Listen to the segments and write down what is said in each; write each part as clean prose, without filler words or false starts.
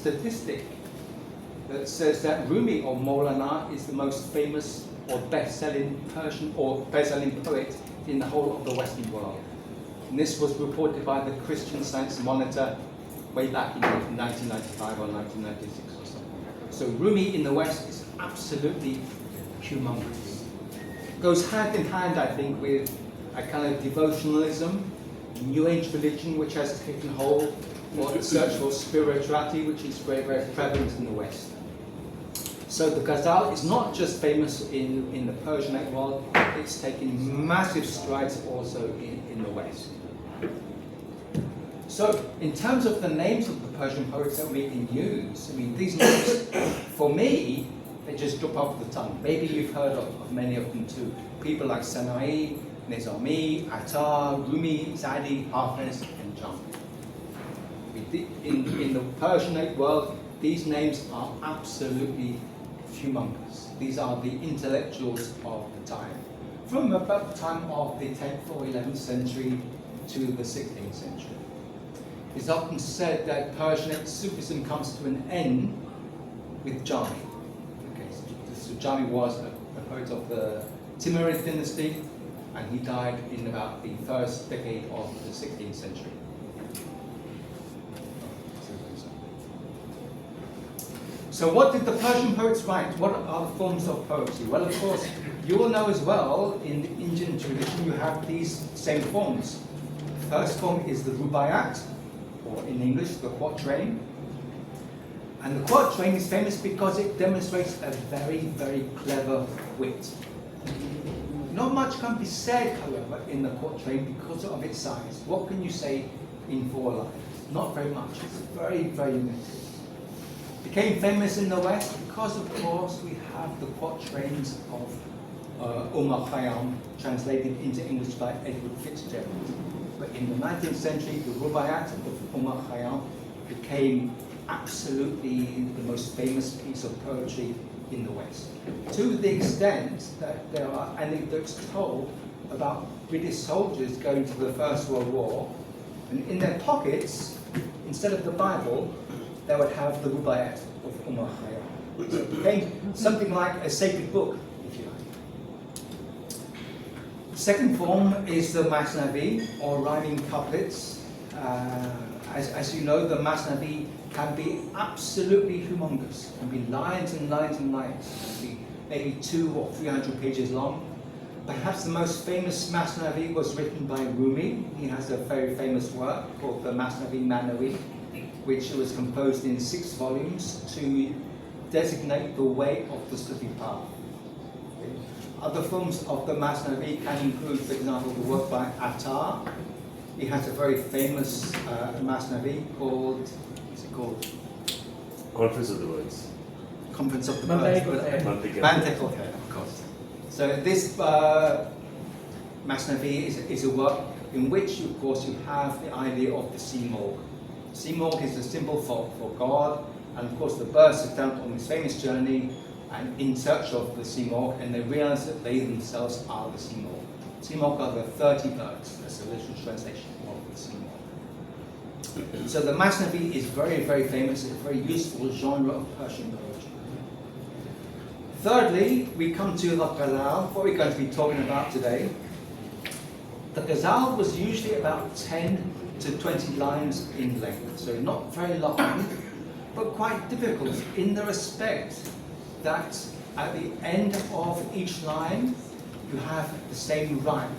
statistic that says that Rumi or Maulana is the most famous or best-selling Persian or best-selling poet in the whole of the Western world. And this was reported by the Christian Science Monitor way back in 1995 or 1996 or something. So Rumi in the West is absolutely humongous. Goes hand in hand, I think, with a kind of devotionalism, New Age religion which has taken hold, or the search for spirituality which is very, very prevalent in the West. So the Ghazal is not just famous in the Persianate world, it's taken massive strides also in the West. So in terms of the names of the Persian poets that we can use, I mean, these names, for me, they just drop off the tongue. Maybe you've heard of many of them too. People like Sanai, Nizami, Attar, Rumi, Sadi, Hafiz, and Jami. In the Persianate world, these names are absolutely humongous. These are the intellectuals of the time, from about the time of the 10th or 11th century to the 16th century. It's often said that Persianate Sufism comes to an end with Jami. Okay, so Jami was a poet of the Timurid dynasty, and he died in about the first decade of the 16th century. So what did the Persian poets write? What are the forms of poetry? Well, of course, you will know as well, in the Indian tradition, you have these same forms. The first form is the rubaiyat, or in English, the quatrain. And the quatrain is famous because it demonstrates a very, very clever wit. Not much can be said, however, in the quatrain because of its size. What can you say in 4 lines? Not very much. It's very, very limited. Became famous in the West because, of course, we have the quatrains of Umar Khayyam, translated into English by Edward Fitzgerald. But in the 19th century, the rubaiyat of Umar Khayyam became absolutely the most famous piece of poetry in the West, to the extent that there are anecdotes told about British soldiers going to the First World War, and in their pockets, instead of the Bible, they would have the rubaiyat of Umar Khayyam. So it became something like a sacred book, if you like. The second form is the Masnavi, or rhyming couplets. As you know, the Masnavi can be absolutely humongous. It can be lines and lines and lines. It can be maybe 200 or 300 pages long. Perhaps the most famous Masnavi was written by Rumi. He has a very famous work called the Masnavi Manawi, which was composed in 6 volumes to designate the way of the Sufi path. Okay. Other forms of the Masnavi can include, for example, the work by Attar. He has a very famous Masnavi called, what's it called? Conference of the Words. Conference of the Words. Mantiq, of course. So this Masnavi is a work in which, of course, you have the idea of the Simorg. Simorg is the symbol for God, and of course the birds are found on this famous journey and in search of the Simorg, and they realize that they themselves are the Simorg. Simorg are the 30 birds. That's a literal translation of the Simorg. So the Masnavi is very, very famous. It's a very useful genre of Persian poetry. Thirdly, we come to the Ghazal, what we're going to be talking about today. The Ghazal was usually about 10 to 20 lines in length, so not very long, but quite difficult in the respect that at the end of each line, you have the same rhyme.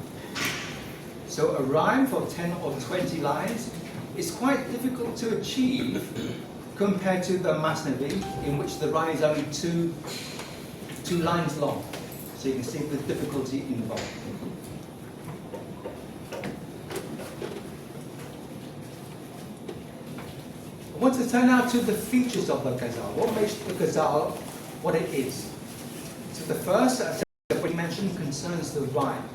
So a rhyme for 10 or 20 lines is quite difficult to achieve compared to the Masnavi, in which the rhyme is only two lines long. So you can see the difficulty involved. I want to turn now to the features of the Ghazal. What makes the Ghazal what it is? So the first, as we mentioned, concerns the rhyme.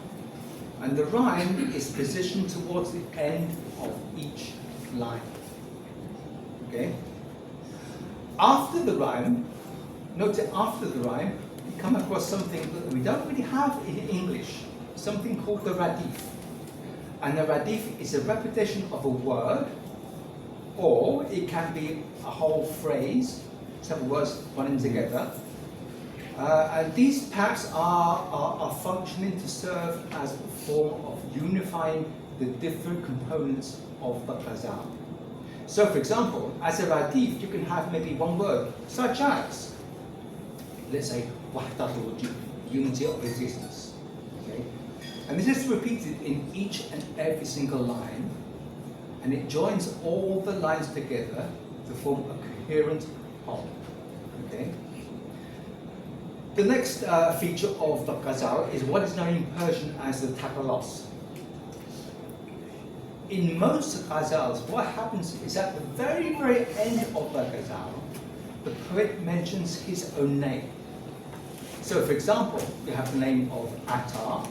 And the rhyme is positioned towards the end of each line. Okay? After the rhyme, note that after the rhyme, we come across something that we don't really have in English, something called the radif. And the radif is a repetition of a word or it can be a whole phrase, several words running together. And these parrots are functioning to serve as a form of unifying the different components of the ghazal. So for example, as a radif, you can have maybe one word, such as, let's say, wahdatul wujud, unity of existence. Okay? And this is repeated in each and every single line, and it joins all the lines together to form a coherent whole. Okay? The next feature of the ghazal is what is known in Persian as the takalos. In most ghazals, what happens is at the very, very end of the ghazal, the poet mentions his own name. So for example, you have the name of Attar.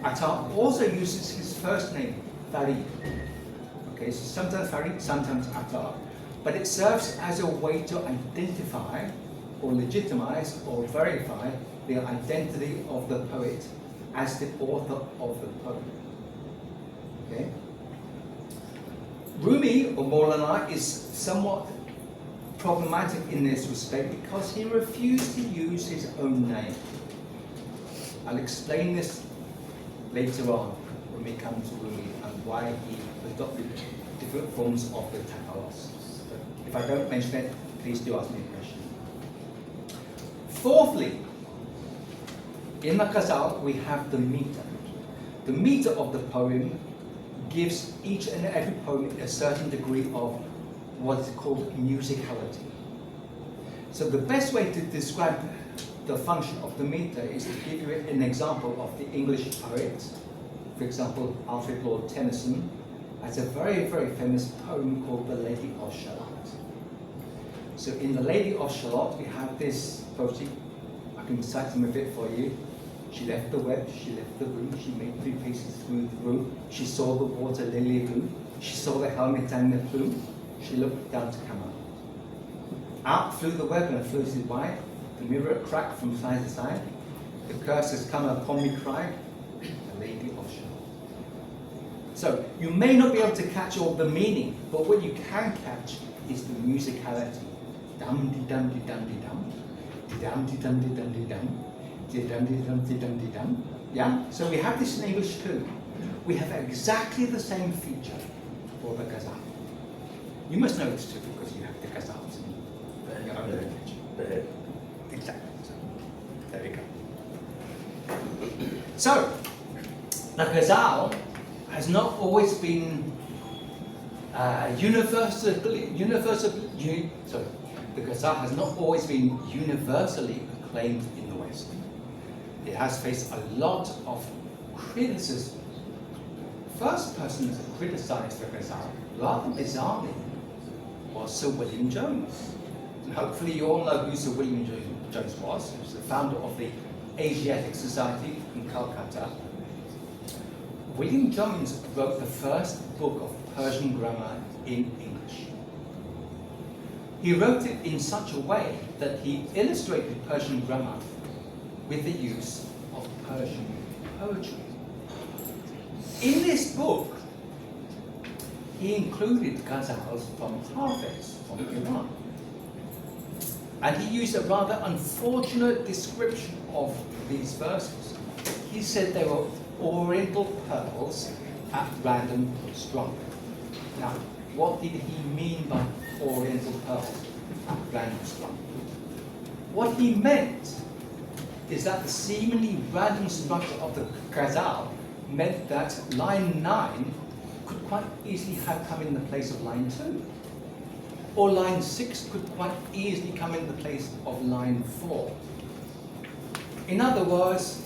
Attar also uses his first name, Farid. Okay, so sometimes Farid, sometimes Attar. But it serves as a way to identify or legitimize or verify the identity of the poet as the author of the poem. Okay? Rumi, or Maulana, is somewhat problematic in this respect because he refused to use his own name. I'll explain this later on when we come to Rumi and why he adopted different forms of the takalos. But if I don't mention it, please do ask me a question. Fourthly, in the ghazal we have the meter. The meter of the poem gives each and every poem a certain degree of what is called musicality. So the best way to describe the function of the meter is to give you an example of the English poets. For example, Alfred Lord Tennyson has a very, very famous poem called The Lady of Shalott. So in The Lady of Shalott, we have this poetry. I can recite some of it for you. She left the web, she left the room, she made 3 paces through the room. She saw the water lily blue, she saw the helmet and the plume. She looked down to come out. Out flew the web and floated by. The mirror cracked from side to side. The curse has come upon me, cried the Lady of Shalott. So you may not be able to catch all the meaning, but what you can catch is the musicality. Dum de dum de dum de dum, de dum de dum de dum de dum, de dum de dum de dum de dum. Yeah. So we have this in English too. We have exactly the same feature for the ghazal. You must know this too because you have the ghazals in your own literature. Exactly. So, there we go. So, the ghazal has not always been the ghazal has not always been universally acclaimed in the West. It has faced a lot of criticism. First person to criticize the ghazal, rather bizarrely, was Sir William Jones. And hopefully you all know who Sir William Jones was. He was the founder of the Asiatic Society in Calcutta. William Jones wrote the first book of Persian grammar in English. He wrote it in such a way that he illustrated Persian grammar with the use of Persian poetry. In this book, he included ghazals from Hafiz, from Iran. And he used a rather unfortunate description of these verses. He said they were oriental pearls at random strung. Now, what did he mean by oriental pearls at random strung? What he meant is that the seemingly random structure of the ghazal meant that line 9 could quite easily have come in the place of line 2. Or line 6 could quite easily come in the place of line 4. In other words,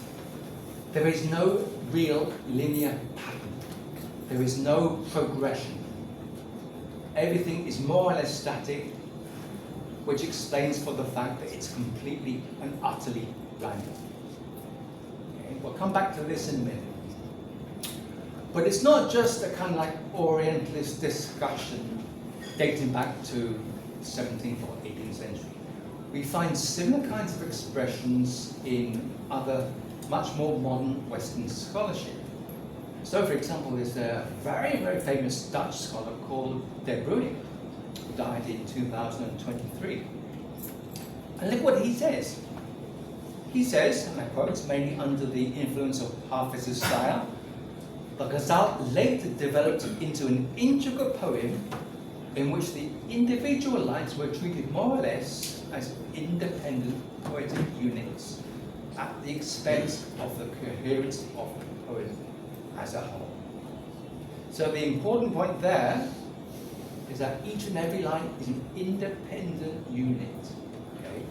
there is no real linear pattern. There is no progression. Everything is more or less static, which explains for the fact that it's completely and utterly random. Okay, we'll come back to this in a minute. But it's not just a kind of like Orientalist discussion dating back to the 17th or 18th century. We find similar kinds of expressions in other, much more modern Western scholarship. So, for example, there's a very, very famous Dutch scholar called De Bruijn. died in 2023. And look what he says. He says, and I quote, mainly under the influence of Hafiz's style, the Ghazal later developed into an intricate poem in which the individual lines were treated more or less as independent poetic units at the expense of the coherence of the poem as a whole. So the important point there is that each and every line is an independent unit, okay?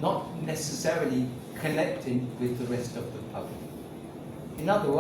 Not necessarily connecting with the rest of the poem. In other words,